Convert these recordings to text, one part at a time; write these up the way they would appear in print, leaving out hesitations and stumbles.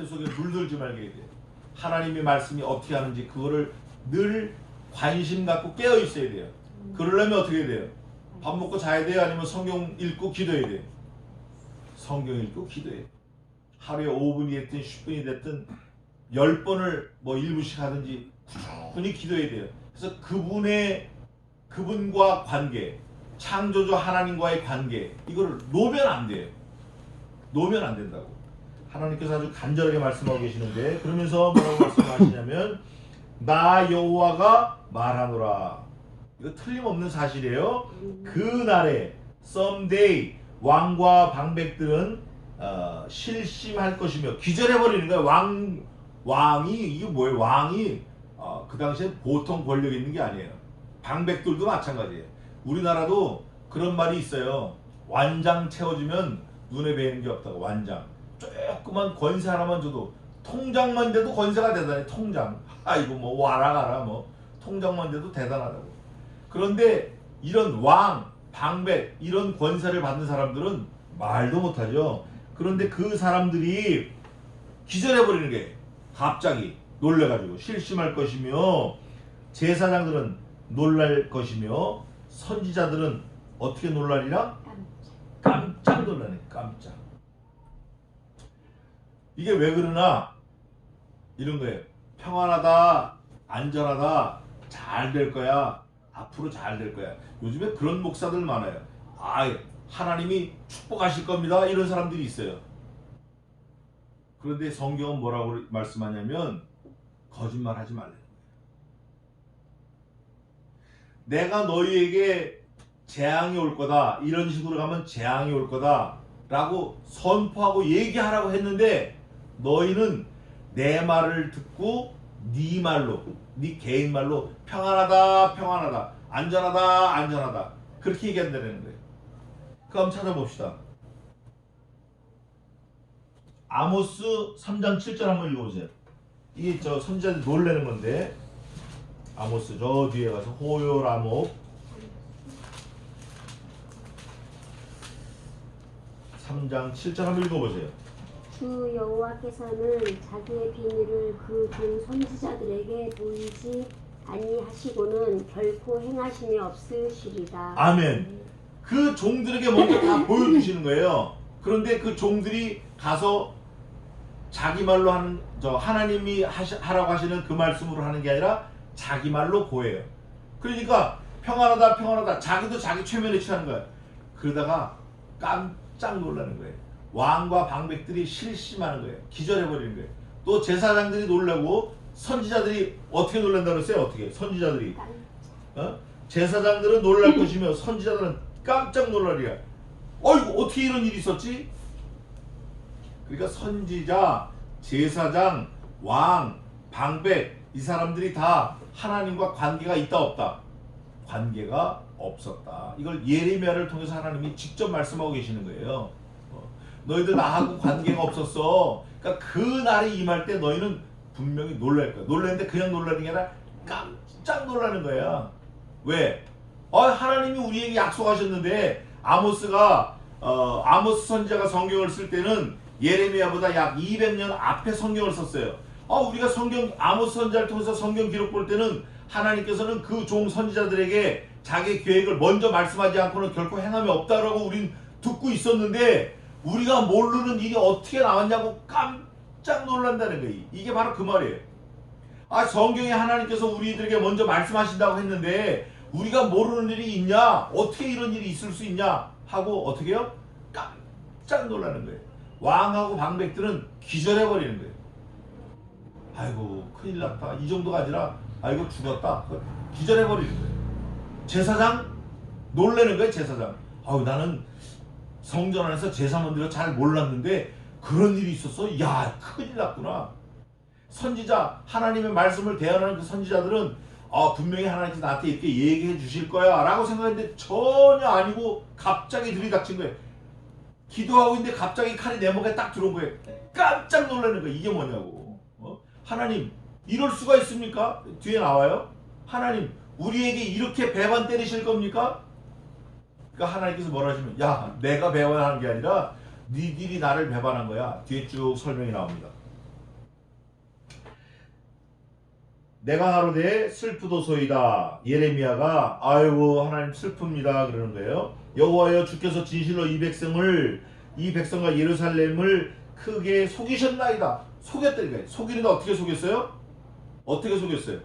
새 속에 물들지 말게 해야 돼. 하나님의 말씀이 어떻게 하는지 그거를 늘 관심 갖고 깨어 있어야 돼요. 그러려면 어떻게 해야 돼요? 밥 먹고 자야 돼요? 아니면 성경 읽고 기도해야 돼요? 성경 읽고 기도해야 돼요. 하루에 5분이 됐든 10분이 됐든 10번을 뭐 1분씩 하든지 꾸준히 기도해야 돼요. 그래서 그분과 관계, 창조주 하나님과의 관계, 이거를 놓으면 안 돼요. 놓으면 안 된다고. 하나님께서 아주 간절하게 말씀하고 계시는데, 그러면서 뭐라고 말씀하시냐면 나 여호와가 말하노라. 이거 틀림없는 사실이에요. 그날에 someday 왕과 방백들은 실심할 것이며, 기절해버리는 거예요. 왕이 이게 뭐예요? 왕이 그 당시에 보통 권력 있는 게 아니에요. 방백들도 마찬가지예요. 우리나라도 그런 말이 있어요. 완장 채워주면 눈에 뵈는 게 없다고. 완장. 조그만 권세 하나만 줘도, 통장만 돼도 권세가 대단해. 통장. 아이고 뭐 와라 가라 뭐 통장만 돼도 대단하다고. 그런데 이런 왕, 방백 이런 권세를 받는 사람들은 말도 못하죠. 그런데 그 사람들이 기절해버리는 게 갑자기 놀래가지고 실심할 것이며, 제사장들은 놀랄 것이며, 선지자들은 어떻게 놀라리라? 깜짝 놀라네. 깜짝. 이게 왜 그러나? 이런 거예요. 평안하다, 안전하다, 잘 될 거야, 앞으로 잘 될 거야. 요즘에 그런 목사들 많아요. 하나님이 축복하실 겁니다, 이런 사람들이 있어요. 그런데 성경은 뭐라고 말씀하냐면 거짓말하지 말래요. 내가 너희에게 재앙이 올 거다, 이런 식으로 가면 재앙이 올 거다 라고 선포하고 얘기하라고 했는데, 너희는 내 말을 듣고 네 말로, 네 개인 말로 평안하다, 평안하다, 안전하다, 안전하다, 그렇게 얘기한다는 거예요. 그럼 찾아봅시다. 아모스 3장 7절 한번 읽어보세요. 이게 저 선지자들 놀라는 건데, 아모스 저 뒤에 가서 호요라목 3장 7절 한번 읽어보세요. 주 여호와께서는 자기의 비밀을 그 종 선지자들에게 보이지 아니하시고는 결코 행하심이 없으시리라. 아멘. 그 종들에게 먼저 다 보여주시는 거예요. 그런데 그 종들이 가서 자기 말로 하는, 하나님이 하라고 하시는 그 말씀으로 하는 게 아니라 자기 말로 고해요. 그러니까 평안하다, 평안하다, 자기도 자기 최면에 취하는 거예요. 그러다가 깜짝 놀라는 거예요. 왕과 방백들이 실심하는 거예요. 기절해버리는 거예요. 또 제사장들이 놀라고, 선지자들이 어떻게 놀란다고 했어요? 어떻게? 선지자들이 제사장들은 놀랄 것이며 선지자들은 깜짝 놀라리라. 어이구, 어떻게 이런 일이 있었지? 그러니까 선지자, 제사장, 왕, 방백, 이 사람들이 다 하나님과 관계가 있다 없다? 관계가 없었다. 이걸 예레미야를 통해서 하나님이 직접 말씀하고 계시는 거예요. 너희들 나하고 관계가 없었어. 그러니까 그 날이 임할 때 너희는 분명히 놀랄 거야. 놀랐는데 그냥 놀라는 게 아니라 깜짝 놀라는 거야. 왜? 하나님이 우리에게 약속하셨는데, 아모스 선지자가 성경을 쓸 때는 예레미야보다 약 200년 앞에 성경을 썼어요. 우리가 아모스 선지자를 통해서 성경 기록 볼 때는 하나님께서는 그 종 선지자들에게 자기 계획을 먼저 말씀하지 않고는 결코 행함이 없다라고 우린 듣고 있었는데, 우리가 모르는 일이 어떻게 나왔냐고 깜짝 놀란다는 거예요. 이게 바로 그 말이에요. 성경에 하나님께서 우리들에게 먼저 말씀하신다고 했는데 우리가 모르는 일이 있냐? 어떻게 이런 일이 있을 수 있냐? 하고 어떻게 해요? 깜짝 놀라는 거예요. 왕하고 방백들은 기절해버리는 거예요. 아이고 큰일 났다, 이 정도가 아니라 아이고 죽었다, 기절해버리는 거예요. 제사장 놀라는 거예요. 제사장, 나는 성전 안에서 제사만들어 잘 몰랐는데 그런 일이 있었어? 야, 큰일 났구나. 선지자, 하나님의 말씀을 대언하는 그 선지자들은 분명히 하나님께서 나한테 이렇게 얘기해 주실 거야 라고 생각했는데 전혀 아니고 갑자기 들이닥친 거예요. 기도하고 있는데 갑자기 칼이 내 목에 딱 들어온 거예요. 깜짝 놀라는 거예요. 이게 뭐냐고. 하나님, 이럴 수가 있습니까? 뒤에 나와요. 하나님, 우리에게 이렇게 배반 때리실 겁니까? 그러니까 하나님께서 뭐라 하시면, 야, 내가 배반하는 게 아니라 니들이 나를 배반한 거야. 뒤에 쭉 설명이 나옵니다. 내가 하루되 슬프도소이다. 예레미야가 아이고 하나님 슬픕니다 그러는 거예요. 여호와여 주께서 진실로 이 백성과 예루살렘을 크게 속이셨나이다. 속였다니까요. 속이는데 어떻게 속였어요? 어떻게 속였어요?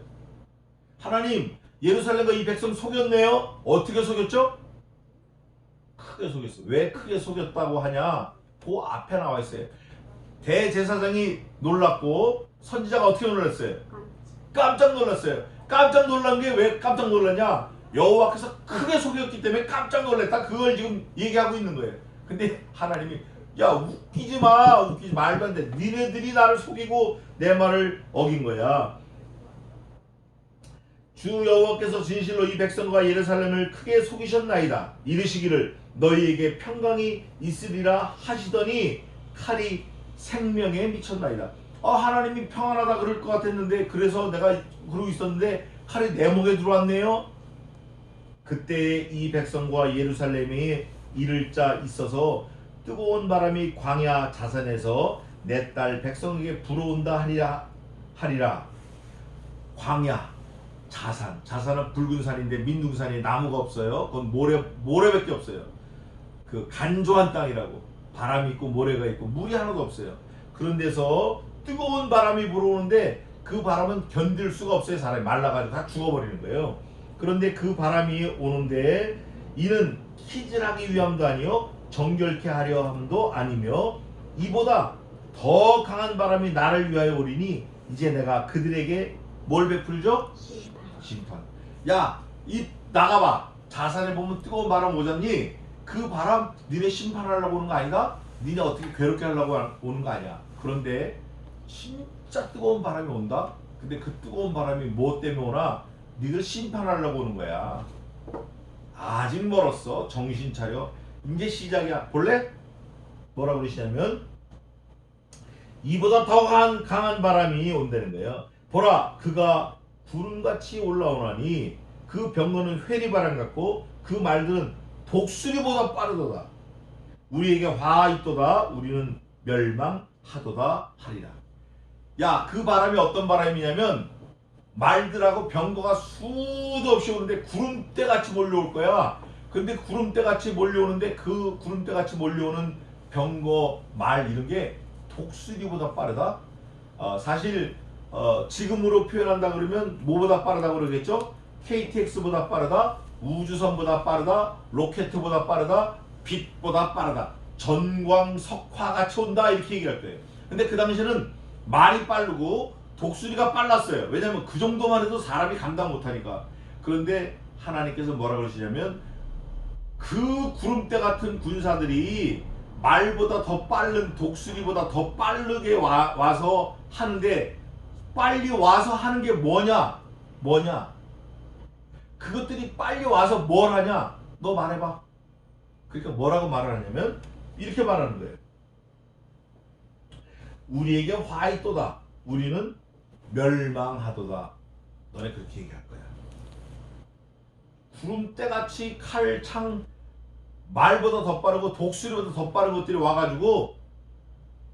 하나님 예루살렘과 이 백성 속였네요. 어떻게 속였죠? 크게 속였어. 왜 크게 속였다고 하냐? 그 앞에 나와 있어요. 대제사장이 놀랐고 선지자가 어떻게 놀랐어요? 깜짝 놀랐어요. 깜짝 놀란 게 왜 깜짝 놀랐냐? 여호와께서 크게 속였기 때문에 깜짝 놀랐다. 그걸 지금 얘기하고 있는 거예요. 근데 하나님이 야 웃기지 마. 웃기지 말도 안 돼. 니네들이 나를 속이고 내 말을 어긴 거야. 주 여호와께서 진실로 이 백성과 예루살렘을 크게 속이셨나이다. 이르시기를 너희에게 평강이 있으리라 하시더니 칼이 생명에 미쳤나이다. 하나님이 평안하다 그럴 것 같았는데 그래서 내가 그러고 있었는데 칼이 내 목에 들어왔네요. 그때 이 백성과 예루살렘이 이를 자 있어서 뜨거운 바람이 광야 자산에서 내 딸 백성에게 불어온다 하리라. 광야 자산은 붉은 산인데 민둥산이 나무가 없어요. 그건 모래밖에 없어요. 그 간조한 땅이라고. 바람이 있고 모래가 있고 물이 하나도 없어요. 그런 데서 뜨거운 바람이 불어오는데 그 바람은 견딜 수가 없어요. 사람이 말라가지고 다 죽어버리는 거예요. 그런데 그 바람이 오는데 이는 키질하기 위함도 아니요 정결케 하려 함도 아니며 이보다 더 강한 바람이 나를 위하여 오리니 이제 내가 그들에게 뭘 베풀죠? 심판. 야, 이 나가봐. 자산에 보면 뜨거운 바람 오잖니? 그 바람 니네 심판하려고 오는 거 아닌가? 니네 어떻게 괴롭게 하려고 오는 거 아니야. 그런데 진짜 뜨거운 바람이 온다? 근데 그 뜨거운 바람이 뭐 때문에 오나? 니들 심판하려고 오는 거야. 아직 멀었어. 정신 차려. 이제 시작이야. 볼래? 뭐라고 그러시냐면 이보다 더 강한 바람이 온다는 거예요. 보라 그가 구름같이 올라오나니 그 병거는 회리바람 같고 그 말들은 독수리보다 빠르도다. 우리에게 화 있도다. 우리는 멸망하도다 하리라. 야, 그 바람이 어떤 바람이냐면 말들하고 병거가 수도 없이 오는데 구름대같이 몰려올 거야. 근데 구름대같이 몰려오는데 그 구름대같이 몰려오는 병거 말 이런 게 독수리보다 빠르다. 사실 지금으로 표현한다 그러면 뭐보다 빠르다고 그러겠죠? KTX보다 빠르다, 우주선보다 빠르다, 로켓보다 빠르다, 빛보다 빠르다, 전광석화 같이 온다 이렇게 얘기할 거예요. 근데 그 당시에는 말이 빠르고 독수리가 빨랐어요. 왜냐하면 그 정도만 해도 사람이 감당 못하니까. 그런데 하나님께서 뭐라 그러시냐면 그 구름대 같은 군사들이 말보다 더 빠른 독수리보다 더 빠르게 와서 하는데 빨리 와서 하는 게 뭐냐? 그것들이 빨리 와서 뭘 하냐? 너 말해봐. 그러니까 뭐라고 말을 하냐면 이렇게 말하는 거예요. 우리에게 화 있도다. 우리는 멸망하도다. 너네 그렇게 얘기할 거야. 구름대같이 칼, 창, 말보다 더 빠르고 독수리보다 더 빠른 것들이 와가지고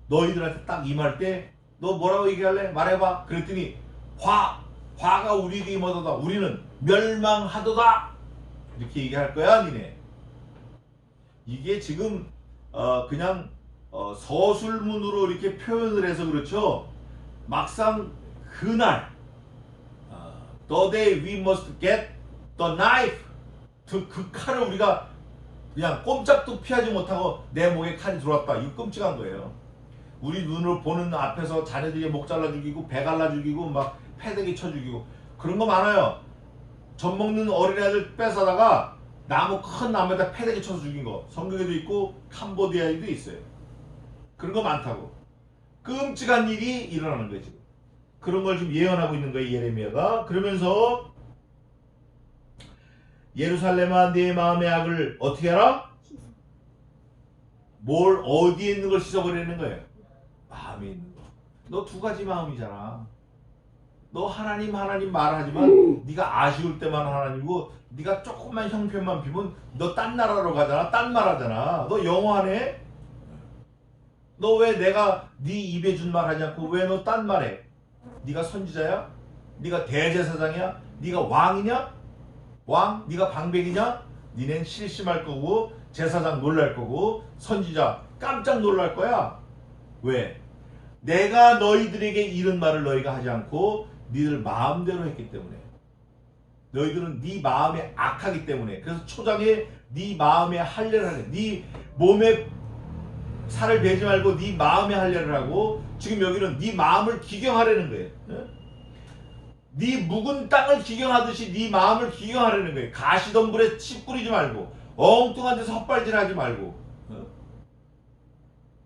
너희들한테 딱 임할 때 너 뭐라고 얘기할래? 말해봐. 그랬더니 화가 우리에게 임하도다. 우리는 멸망하도다. 이렇게 얘기할 거야 니네. 이게 지금 그냥 서술문으로 이렇게 표현을 해서 그렇죠. 막상 그날 the day we must get the knife 그 칼을 우리가 그냥 꼼짝도 피하지 못하고 내 목에 칼이 들어왔다. 이거 끔찍한 거예요. 우리 눈으로 보는 앞에서 자녀들이 목 잘라 죽이고 배 갈라 죽이고 막 패대기 쳐 죽이고 그런 거 많아요. 젖 먹는 어린애들 뺏어다가 큰 나무에다 패대기 쳐서 죽인 거 성경에도 있고 캄보디아에도 있어요. 그런 거 많다고. 끔찍한 일이 일어나는 거예요 지금. 그런 걸 지금 예언하고 있는 거예요 예레미야가. 그러면서 예루살렘아 네 마음의 악을 어떻게 하라? 뭘 어디에 있는 걸 씻어버리는 거예요? 마음에 있는 거. 너 두 가지 마음이잖아. 너 하나님 말하지만 네가 아쉬울 때만 하나님이고 네가 조금만 형편만 비면 너 딴 나라로 가잖아. 딴 말하잖아. 너 영어 하네? 너 왜 내가 네 입에 준 말 하지 않고 왜 너 딴 말해? 네가 선지자야? 네가 대제사장이야? 네가 왕이냐? 왕? 네가 방백이냐? 니넨 실심할 거고 제사장 놀랄 거고 선지자 깜짝 놀랄 거야. 왜? 내가 너희들에게 이런 말을 너희가 하지 않고 니들 마음대로 했기 때문에. 너희들은 네 마음이 악하기 때문에. 그래서 초장에 네 마음에 할례를 하래. 네 몸에 살을 베지 말고 네 마음에 할례를 하고, 지금 여기는 네 마음을 기경하려는 거예요. 네 묵은 땅을 기경하듯이 네 마음을 기경하려는 거예요. 가시덤불에 치 뿌리지 말고 엉뚱한 데서 헛발질하지 말고.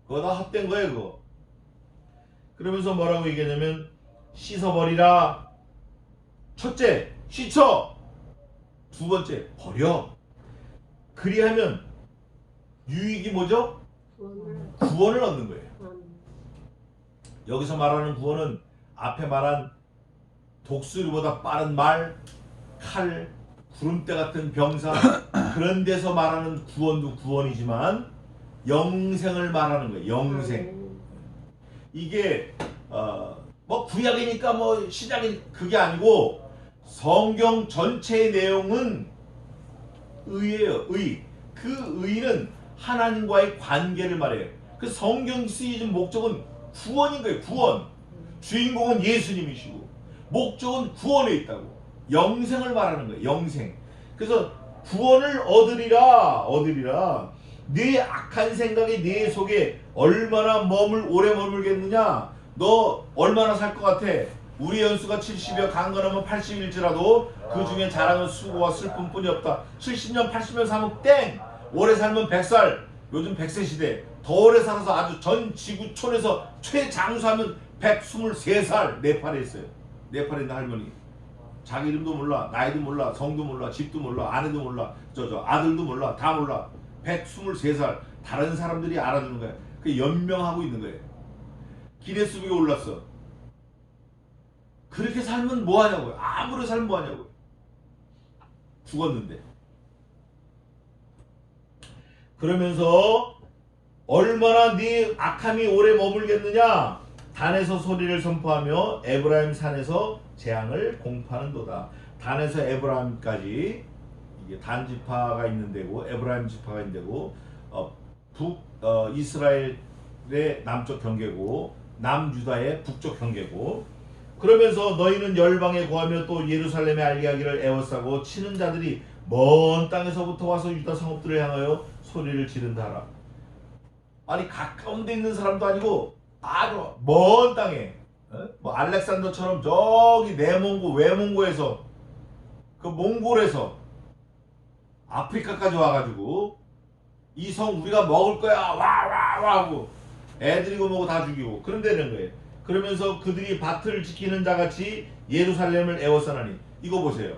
그거 다 헛된 거예요 그거. 그러면서 뭐라고 얘기하냐면 씻어버리라. 첫째 씻어. 두 번째 버려. 그리하면 유익이 뭐죠? 구원을 얻는 거예요. 여기서 말하는 구원은 앞에 말한 독수리보다 빠른 말, 칼, 구름대 같은 병사 그런 데서 말하는 구원도 구원이지만 영생을 말하는 거예요. 영생. 이게 뭐 구약이니까 뭐 신약이 그게 아니고 성경 전체의 내용은 의예요. 의. 그 의는 하나님과의 관계를 말해요. 그 성경 쓰여진 목적은 구원인 거예요. 구원. 주인공은 예수님이시고 목적은 구원에 있다고. 영생을 말하는 거예요. 영생. 그래서 구원을 얻으리라. 네 악한 생각이 네 속에 얼마나 오래 머물겠느냐. 너 얼마나 살 것 같아? 우리 연수가 70여 강건하면 80일지라도 그 중에 자랑은 수고와 슬픔뿐이 없다. 70년 80년 사면 땡. 오래 살면 100살. 요즘 100세 시대. 더 오래 살아서 아주 전 지구촌에서 최장수하면 123살. 네팔에 있어요. 네팔에 있는 할머니. 자기 이름도 몰라, 나이도 몰라, 성도 몰라, 집도 몰라, 아내도 몰라, 아들도 몰라, 다 몰라. 123살. 다른 사람들이 알아주는 거야. 그 연명하고 있는 거예요. 기네스북에 올랐어. 그렇게 살면 뭐하냐고요. 아무리 살면 뭐하냐고요. 죽었는데. 그러면서 얼마나 네 악함이 오래 머물겠느냐. 단에서 소리를 선포하며 에브라임 산에서 재앙을 공포하는도다. 단에서 에브라임까지 이게 단 지파가 있는 데고 에브라임 지파가 있는 데고 이스라엘의 남쪽 경계고 남유다의 북쪽 경계고. 그러면서 너희는 열방에 거하며 또 예루살렘에 알게 하기를 애워싸고 치는 자들이 먼 땅에서부터 와서 유다 성읍들을 향하여 소리를 지른다 하라. 아니 가까운 데 있는 사람도 아니고 아주 먼 땅에 뭐 알렉산더처럼 저기 내몽고 외몽고에서 그 몽골에서 아프리카까지 와가지고 이 성 우리가 먹을 거야 와 하고 애들이고 뭐고 다 죽이고 그런다는 거예요. 그러면서 그들이 밭을 지키는 자같이 예루살렘을 애워싸나니. 이거 보세요.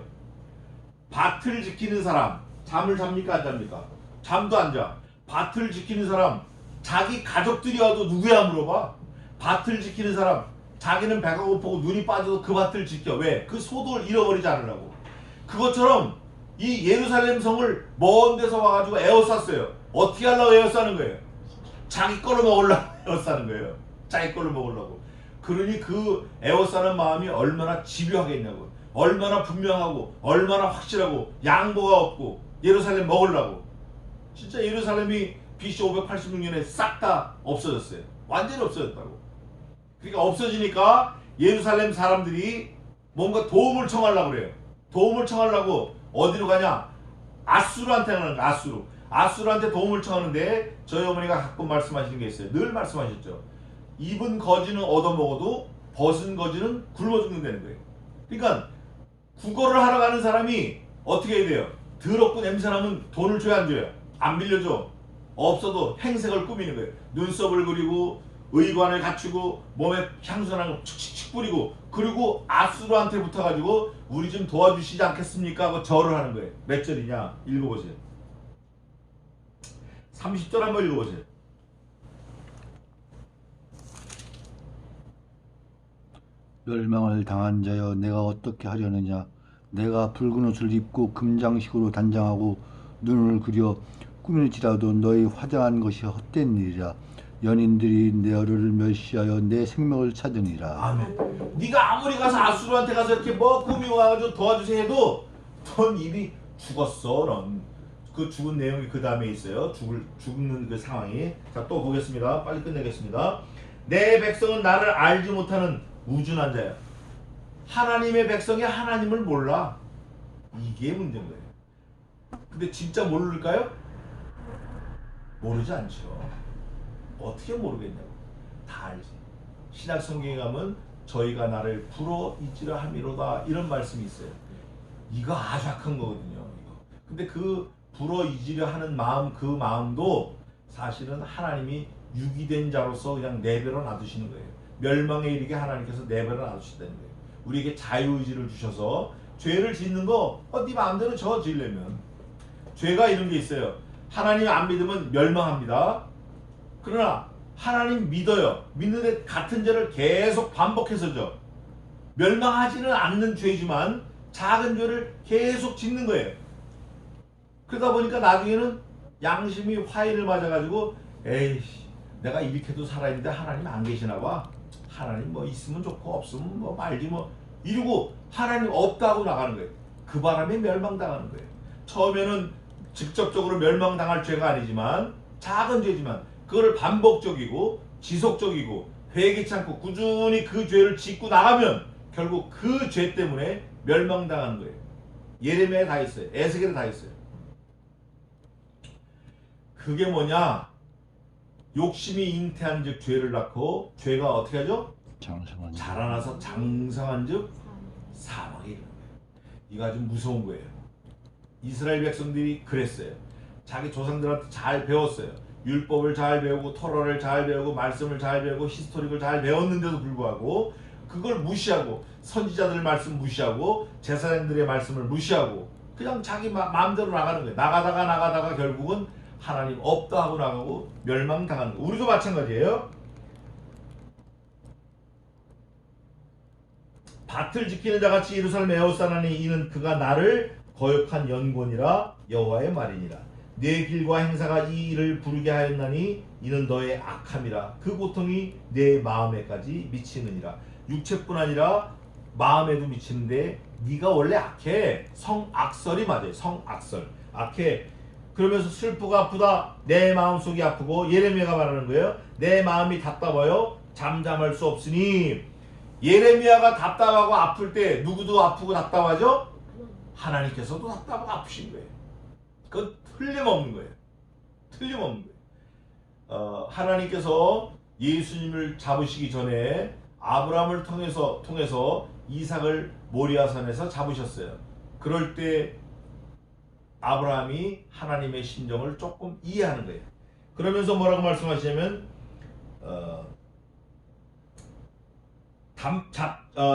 밭을 지키는 사람 잠을 잡니까 안 잡니까? 잠도 안 자. 밭을 지키는 사람 자기 가족들이 와도 누구야 물어봐. 밭을 지키는 사람 자기는 배가 고프고 눈이 빠져도 그 밭을 지켜. 왜? 그 소득을 잃어버리지 않으려고. 그것처럼 이 예루살렘 성을 먼 데서 와가지고 에워쌌어요. 어떻게 하려고 에워싸는 거예요? 자기 거를 먹으려고 에워싸는 거예요. 자기 거를 먹으려고. 그러니 그 에워싸는 마음이 얼마나 집요하겠냐고. 얼마나 분명하고 얼마나 확실하고 양보가 없고 예루살렘 먹으려고. 진짜 예루살렘이 BC 586년에 싹 다 없어졌어요. 완전히 없어졌다고. 그러니까 없어지니까 예루살렘 사람들이 뭔가 도움을 청하려고 그래요. 도움을 청하려고 어디로 가냐? 아수르한테 가는 거야. 아수르한테 도움을 청하는데 저희 어머니가 가끔 말씀하시는 게 있어요. 늘 말씀하셨죠. 입은 거지는 얻어먹어도 벗은 거지는 굶어 죽는다는 거예요. 그러니까 국어를 하러 가는 사람이 어떻게 해야 돼요? 더럽고 냄새나면 돈을 줘야 안 줘요? 안 빌려줘. 없어도 행색을 꾸미는 거예요. 눈썹을 그리고 의관을 갖추고 몸에 향수나는 거 칙칙칙 뿌리고 그리고 아수르한테 붙어가지고 우리 좀 도와주시지 않겠습니까? 하고 절을 하는 거예요. 몇 절이냐? 읽어보세요. 30절 한번 읽어보세요. 멸망을 당한 자여 내가 어떻게 하려느냐. 내가 붉은 옷을 입고 금장식으로 단장하고 눈을 그려 꾸밀지라도 너희 화장한 것이 헛된 일이라. 연인들이 내 얼굴을 멸시하여 내 생명을 찾으니라. 아멘. 네가 아무리 가서 아수르한테 가서 이렇게 뭐 꿈이 와가지고 도와주세요 해도 넌 이미 죽었어. 넌. 그 죽은 내용이 그 다음에 있어요. 죽는 그 상황이. 자, 또 보겠습니다. 빨리 끝내겠습니다. 내 백성은 나를 알지 못하는 우준한 자야. 하나님의 백성이 하나님을 몰라. 이게 문제인 거예요. 근데 진짜 모를까요? 모르지 않죠. 어떻게 모르겠냐고. 다 알지. 신약 성경에 가면 저희가 나를 불어 잊으려 함이로다 이런 말씀이 있어요. 이거 아주 악한 거거든요. 이거. 근데 그 불어 잊으려 하는 마음, 그 마음도 사실은 하나님이 유기된 자로서 그냥 내버려 놔두시는 거예요. 멸망에 이르게 하나님께서 내버려 놔두시다는 거예요. 우리에게 자유의지를 주셔서 죄를 짓는 거 네 마음대로 지으려면 죄가 이런 게 있어요. 하나님 안 믿으면 멸망합니다. 그러나 하나님 믿어요. 믿는데 같은 죄를 계속 반복해서죠. 멸망하지는 않는 죄지만 작은 죄를 계속 짓는 거예요. 그러다 보니까 나중에는 양심이 화인을 맞아가지고 에이씨 내가 이렇게도 살아있는데 하나님 안 계시나 봐. 하나님 뭐 있으면 좋고 없으면 뭐 말지 뭐 이러고 하나님 없다고 나가는 거예요. 그 바람에 멸망당하는 거예요. 처음에는 직접적으로 멸망당할 죄가 아니지만 작은 죄지만 그거를 반복적이고 지속적이고 회개치 않고 꾸준히 그 죄를 짓고 나가면 결국 그 죄 때문에 멸망당하는 거예요. 예레미야에 다 있어요. 에스겔에 다 있어요. 그게 뭐냐? 욕심이 잉태한 즉 죄를 낳고 죄가 어떻게 하죠? 자라나서 장성한 즉 사망에 이르는 거예요. 이거 아주 무서운 거예요. 이스라엘 백성들이 그랬어요. 자기 조상들한테 잘 배웠어요. 율법을 잘 배우고 토라를 잘 배우고 말씀을 잘 배우고 히스토릭을 잘 배웠는데도 불구하고 그걸 무시하고 선지자들 말씀 무시하고 제사장들의 말씀을 무시하고 그냥 자기 마음대로 나가는 거예요. 나가다가 결국은 하나님 없다 하고 나가고 멸망당하는 거예요. 우리도 마찬가지예요. 밭을 지키는 자같이 예루살렘 에워싸나니 이는 그가 나를 거역한 연곤이라 여호와의 말이니라. 내 길과 행사가 이 일을 부르게 하였나니 이는 너의 악함이라. 그 고통이 내 마음에까지 미치느니라. 육체뿐 아니라 마음에도 미치는데 네가 원래 악해. 성악설이 맞아요. 성악설. 악해. 그러면서 슬프고 아프다. 내 마음속이 아프고 예레미야가 말하는 거예요. 내 마음이 답답하여 잠잠할 수 없으니. 예레미야가 답답하고 아플 때 누구도 아프고 답답하죠? 하나님께서도 답답하고 아프신 거예요. 그건 틀림없는 거예요. 틀림없는 거예요. 하나님께서 예수님을 잡으시기 전에 아브라함을 통해서 이삭을 모리아산에서 잡으셨어요. 그럴 때 아브라함이 하나님의 심정을 조금 이해하는 거예요. 그러면서 뭐라고 말씀하시냐면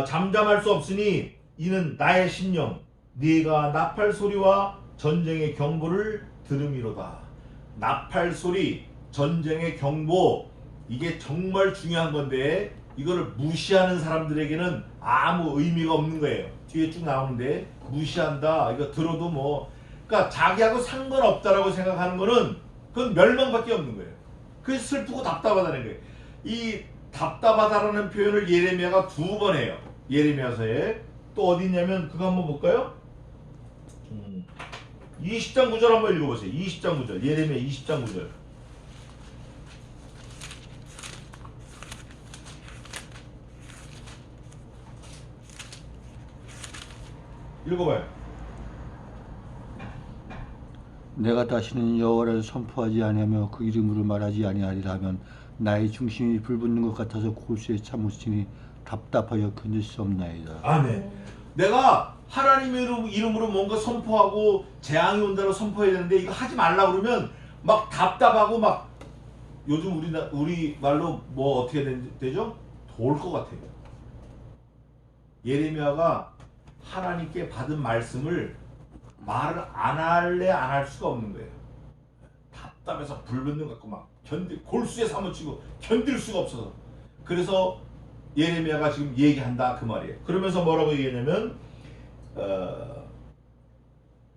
잠잠할 수 없으니 이는 나의 심령 네가 나팔 소리와 전쟁의 경보를 들음이로다. 나팔 소리, 전쟁의 경보 이게 정말 중요한 건데 이거를 무시하는 사람들에게는 아무 의미가 없는 거예요. 뒤에 쭉 나오는데 무시한다. 이거 들어도 뭐 그러니까 자기하고 상관없다라고 생각하는 거는 그건 멸망밖에 없는 거예요. 그게 슬프고 답답하다는 거예요. 이 답답하다라는 표현을 예레미야가 2번 해요. 예레미야서에 또 어디 있냐면 그거 한번 볼까요? 20장 9절 한번 읽어보세요. 20장 9절 예레미야 20장 9절 읽어봐요. 내가 다시는 여호와를 선포하지 아니하며 그 이름으로 말하지 아니하리라 하면 나의 중심이 불붙는 것 같아서 골수에 참으시니 답답하여 견딜 수 없나이다. 아멘. 내가 하나님의 이름으로 뭔가 선포하고 재앙이 온다고 선포해야 되는데 이거 하지 말라 그러면 막 답답하고 막 요즘 우리 말로 뭐 어떻게 되죠? 도울 것 같아요. 예레미야가 하나님께 받은 말씀을 말을 안 할래 안 할 수가 없는 거예요. 답답해서 불붙는 것 같고 막 골수에 사무치고 견딜 수가 없어서. 그래서 예레미야가 지금 얘기한다 그 말이에요. 그러면서 뭐라고 얘기하냐면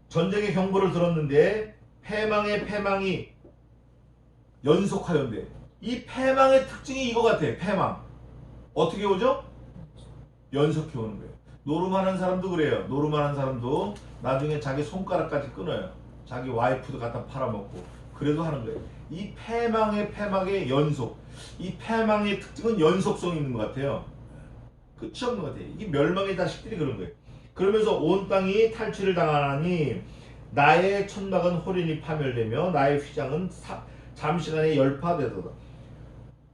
전쟁의 경보를 들었는데 패망의 패망이 연속하였는데 이 패망의 특징이 이거 같아. 패망. 어떻게 오죠? 연속해 오는 거예요. 노름하는 사람도 그래요. 노름하는 사람도 나중에 자기 손가락까지 끊어요. 자기 와이프도 갖다 팔아먹고 그래도 하는 거예요. 이 패망의 연속. 이 패망의 특징은 연속성이 있는 것 같아요. 끝이 없는 것 같아요. 이게 멸망의 자식들이 그런 거예요. 그러면서 온 땅이 탈취를 당하니 나의 천막은 홀인이 파멸되며 나의 휘장은 잠시간에 열파되도다.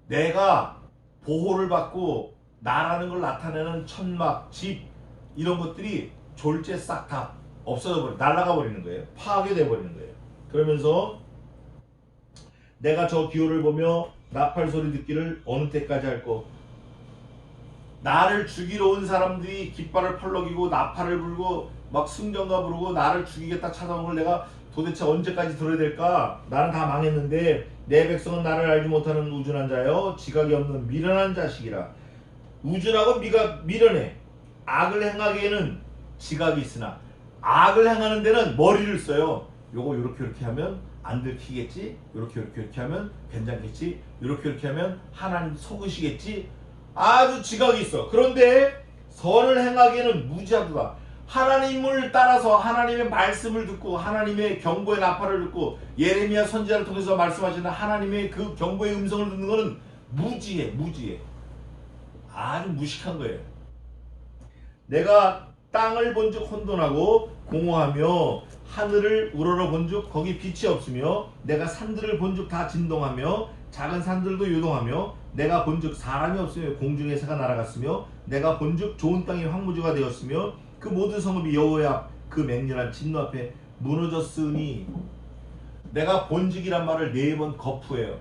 내가 보호를 받고 나라는 걸 나타내는 천막, 집 이런 것들이 졸제 싹 다 없어져 버려, 날아가 버리는 거예요. 파괴돼 버리는 거예요. 그러면서 내가 저 기호를 보며 나팔 소리 듣기를 어느 때까지 할꼬. 나를 죽이러 온 사람들이 깃발을 펄럭이고 나팔을 불고 막 승전가 부르고 나를 죽이겠다 찾아온 걸 내가 도대체 언제까지 들어야 될까? 나는 다 망했는데 내 백성은 나를 알지 못하는 우준한 자여 지각이 없는 미련한 자식이라. 우준하고 미련해. 악을 행하기에는 지각이 있으나 악을 행하는 데는 머리를 써요. 요거 요렇게 하면 안 들키겠지? 요렇게 하면 괜찮겠지? 요렇게 하면 하나님 속으시겠지? 아주 지각이 있어. 그런데 선을 행하기에는 무지하도다. 하나님을 따라서 하나님의 말씀을 듣고 하나님의 경고의 나팔을 듣고 예레미야 선지자를 통해서 말씀하시는 하나님의 그 경고의 음성을 듣는 것은 무지해. 아주 무식한 거예요. 내가 땅을 본즉 혼돈하고 공허하며 하늘을 우러러 본즉 거기 빛이 없으며 내가 산들을 본즉 다 진동하며 작은 산들도 요동하며 내가 본즉 사람이 없으며 공중의 새가 날아갔으며 내가 본즉 좋은 땅이 황무지가 되었으며 그 모든 성읍이 여호와의 앞 그 맹렬한 진노 앞에 무너졌으니. 내가 본즉이란 말을 4번 거푸해요.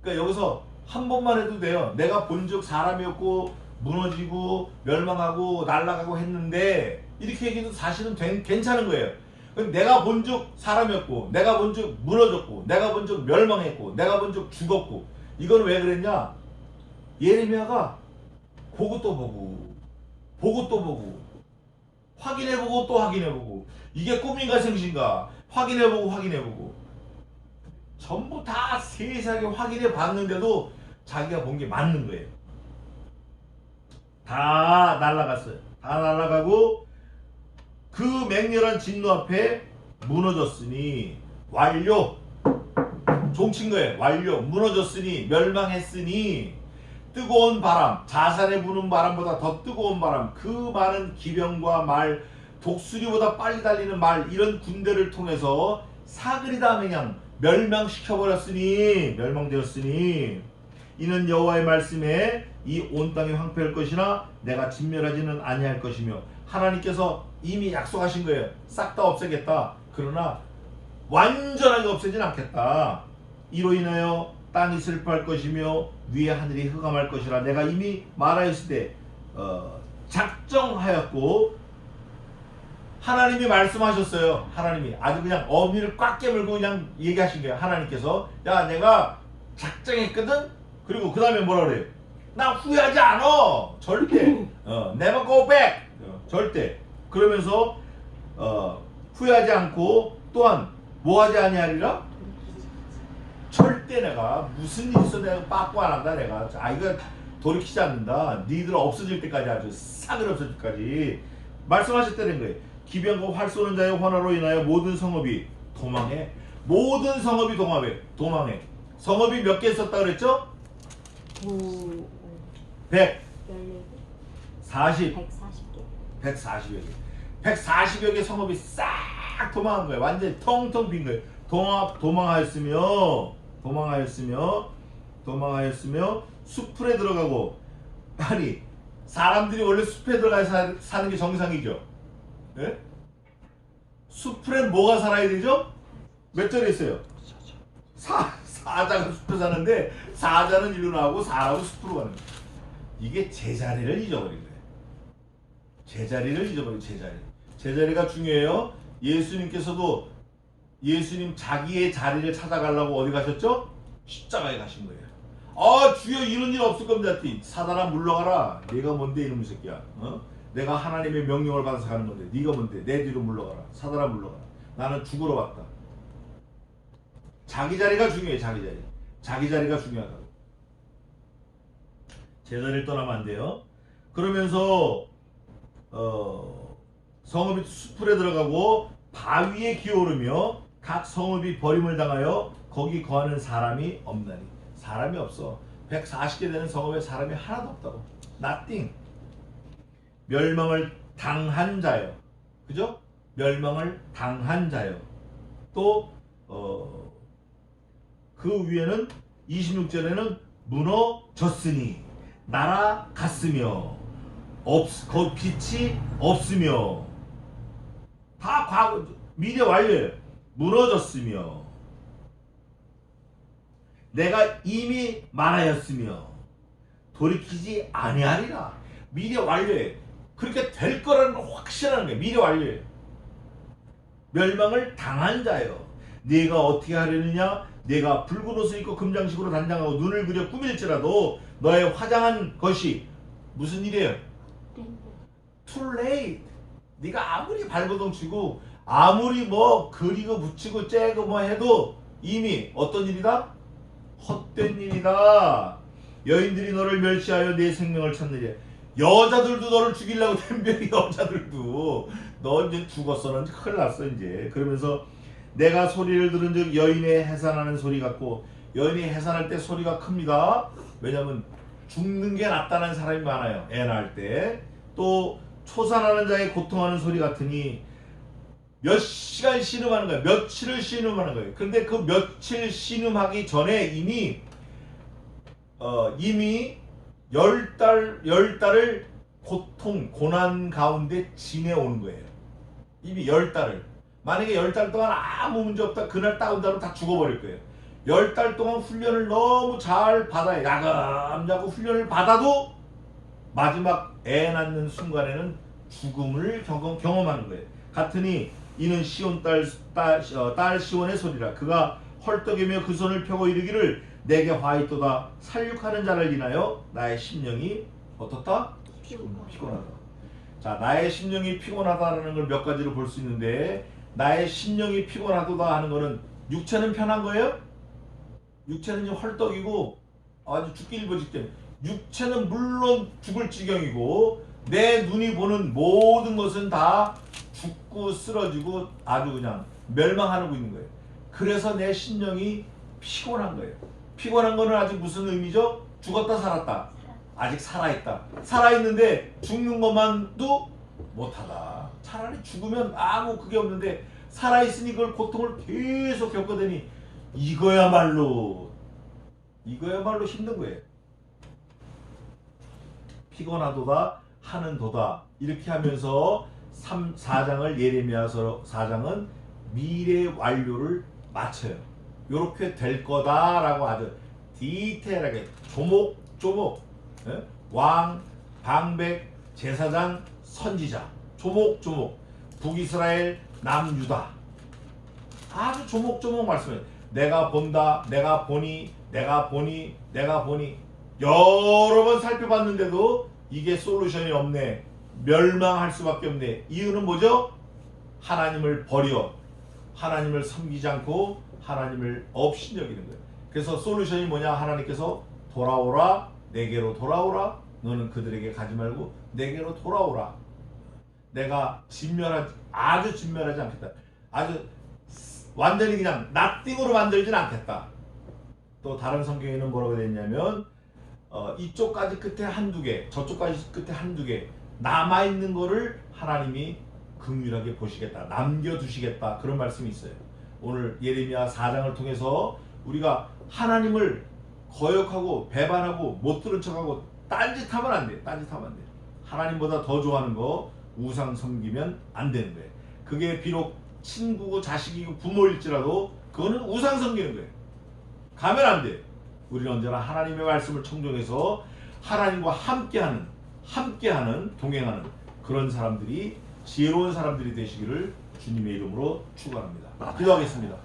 그러니까 여기서 한 번만 해도 돼요. 내가 본즉 사람이었고 무너지고 멸망하고 날아가고 했는데 이렇게 얘기해도 사실은 괜찮은 거예요. 내가 본즉 사람이었고 내가 본즉 무너졌고 내가 본즉 멸망했고 내가 본즉 죽었고. 이건 왜 그랬냐? 예레미야가 보고 또 보고 확인해보고 또 확인해보고 이게 꿈인가 생신가 확인해보고 전부 다 세세하게 확인해봤는데도 자기가 본 게 맞는 거예요. 다 날아갔어요. 다 날아가고 그 맹렬한 진노 앞에 무너졌으니. 완료. 종친 거예요. 완료. 무너졌으니 멸망했으니. 뜨거운 바람, 자산에 부는 바람보다 더 뜨거운 바람, 그 많은 기병과 말, 독수리보다 빨리 달리는 말, 이런 군대를 통해서 사그리다 그냥 멸망되었으니 이는 여호와의 말씀에 이 온 땅이 황폐할 것이나 내가 진멸하지는 아니할 것이며. 하나님께서 이미 약속하신 거예요. 싹 다 없애겠다. 그러나 완전하게 없애진 않겠다. 이로 인하여 땅이 슬퍼할 것이며 위에 하늘이 흑암할 것이라 내가 이미 말하였을 때 작정하였고. 하나님이 말씀하셨어요. 하나님이 아주 그냥 어미를 꽉 깨물고 그냥 얘기하신 거예요. 하나님께서 야 내가 작정했거든. 그리고 그 다음에 뭐라 그래요? 나 후회하지 않아. 절대. never go back. 절대. 그러면서 후회하지 않고 또한 뭐하지 아니하리라. 절대 내가 무슨 일 있어 내가 빠꾸 안 한다. 내가 이거 돌이키지 않는다. 니들 없어질 때까지 아주 싹을 없어질 때까지 말씀하셨다는 거예요. 기병과 활 쏘는 자의 환호로 인하여 모든 성읍이 도망해. 모든 성읍이 도망해. 성읍이 몇 개 있었다 그랬죠? 140개. 140여 개 성읍이 싹 도망한 거예요. 완전히 텅텅 빈 거예요. 도망하였으며 숲풀에 들어가고. 아니 사람들이 원래 숲에 들어가서 사는 게 정상이죠. 예? 숲풀엔 뭐가 살아야 되죠? 몇 절에 있어요? 사자가 숲에 사는데 사자는 일로 나오고 사람은 숲으로 가는 거예요. 이게 제자리를 잊어버린 거예요. 제자리가 중요해요. 예수님께서도 예수님 자기의 자리를 찾아가려고 어디 가셨죠? 십자가에 가신 거예요. 주여 이런 일 없을 겁니다. 사단아 물러가라. 내가 뭔데 이놈의 새끼야. 내가 하나님의 명령을 받아서 가는 건데 네가 뭔데. 내 뒤로 물러가라. 사단아 물러가라. 나는 죽으러 왔다. 자기 자리가 중요해. 자기 자리가 중요하다고. 제자리를 떠나면 안 돼요. 그러면서 성읍이 수풀에 들어가고 바위에 기어오르며 각 성읍이 버림을 당하여 거기 거하는 사람이 없나니. 사람이 없어. 140개 되는 성읍에 사람이 하나도 없다고. Nothing. 멸망을 당한 자요. 그죠? 멸망을 당한 자요. 또 그 위에는 26절에는 무너졌으니 날아갔으며 그 빛이 없으며. 다 과거 미래 완료예요. 무너졌으며 내가 이미 말하였으며 돌이키지 아니하리라. 미래 완료예요. 그렇게 될 거라는 걸 확신하는 거예요. 미래 완료예요. 멸망을 당한 자요. 네가 어떻게 하려느냐? 네가 붉은 옷을 입고 금장식으로 단장하고 눈을 그려 꾸밀지라도 너의 화장한 것이 무슨 일이에요? Too late. 네가 아무리 발버둥 치고 아무리 뭐 그리고 붙이고 째고 뭐 해도 이미 어떤 일이다? 헛된 일이다. 여인들이 너를 멸시하여 내 생명을 찾느냐. 여자들도 너를 죽이려고 덤벼. 여자들도 너 이제 죽었어. 넌 큰일 났어 이제. 그러면서 내가 소리를 들은즉 여인의 해산하는 소리 같고. 여인이 해산할 때 소리가 큽니다. 왜냐하면 죽는 게 낫다는 사람이 많아요. 애 낳을 때. 또 초산하는 자의 고통하는 소리 같으니 몇 시간 신음하는 거예요. 며칠을 신음하는 거예요. 그런데 그 며칠 신음하기 전에 이미 열 달을 고통, 고난 가운데 지내오는 거예요. 이미 10달을. 만약에 10달 동안 아무 문제 없다. 그날 다운다면 다 죽어버릴 거예요. 10달 동안 훈련을 너무 잘 받아야 야금야금 훈련을 받아도 마지막 애 낳는 순간에는 죽음을 경험하는 거예요. 같으니 이는 시온 딸 시온의 소리라. 그가 헐떡이며 그 손을 펴고 이르기를 내게 화 있도다. 살육하는 자를 인하여 나의 심령이 어떻다? 피곤하다. 자, 나의 심령이 피곤하다라는 걸 몇 가지로 볼 수 있는데, 나의 심령이 피곤하도다 하는 거는 육체는 편한 거예요? 육체는 지금 헐떡이고 아주 죽기 일보 직전. 육체는 물론 죽을 지경이고 내 눈이 보는 모든 것은 다 죽고 쓰러지고 아주 그냥 멸망하고 있는 거예요. 그래서 내 심령이 피곤한 거예요. 피곤한 거는 아직 무슨 의미죠? 죽었다 살았다. 아직 살아있다. 살아있는데 죽는 것만도 못하다. 차라리 죽으면 아무 그게 없는데 살아있으니 그걸 고통을 계속 겪거더니 이거야말로 힘든 거예요. 피곤하도다 하는도다. 이렇게 하면서 4장을 예레미야서 4장은 미래 완료를 맞춰요. 이렇게 될 거다라고 아주 디테일하게 조목조목 왕, 방백, 제사장, 선지자 조목조목 북이스라엘, 남유다 아주 조목조목 말씀해요. 내가 본다, 내가 보니, 내가 보니, 내가 보니 여러 번 살펴봤는데도 이게 솔루션이 없네. 멸망할 수밖에 없네. 이유는 뭐죠? 하나님을 버려 하나님을 섬기지 않고 하나님을 업신여기는 거예요. 그래서 솔루션이 뭐냐? 하나님께서 돌아오라, 내게로 돌아오라. 너는 그들에게 가지 말고 내게로 돌아오라. 내가 아주 진멸하지 않겠다. 아주 완전히 그냥 나띵으로 만들진 않겠다. 또 다른 성경에는 뭐라고 되어 있냐면 이쪽까지 끝에 한두 개, 저쪽까지 끝에 한두 개 남아있는 거를 하나님이 긍휼하게 보시겠다. 남겨두시겠다. 그런 말씀이 있어요. 오늘 예레미야 4장을 통해서 우리가 하나님을 거역하고 배반하고 못 들은 척하고 딴짓하면 안 돼. 딴짓하면 안 돼. 하나님보다 더 좋아하는 거 우상 섬기면 안 되는 거예요. 그게 비록 친구고 자식이고 부모일지라도 그거는 우상 섬기는 거예요. 가면 안 돼. 우리는 언제나 하나님의 말씀을 청종해서 하나님과 함께하는 동행하는 그런 사람들이 지혜로운 사람들이 되시기를 주님의 이름으로 축원합니다. 기도하겠습니다.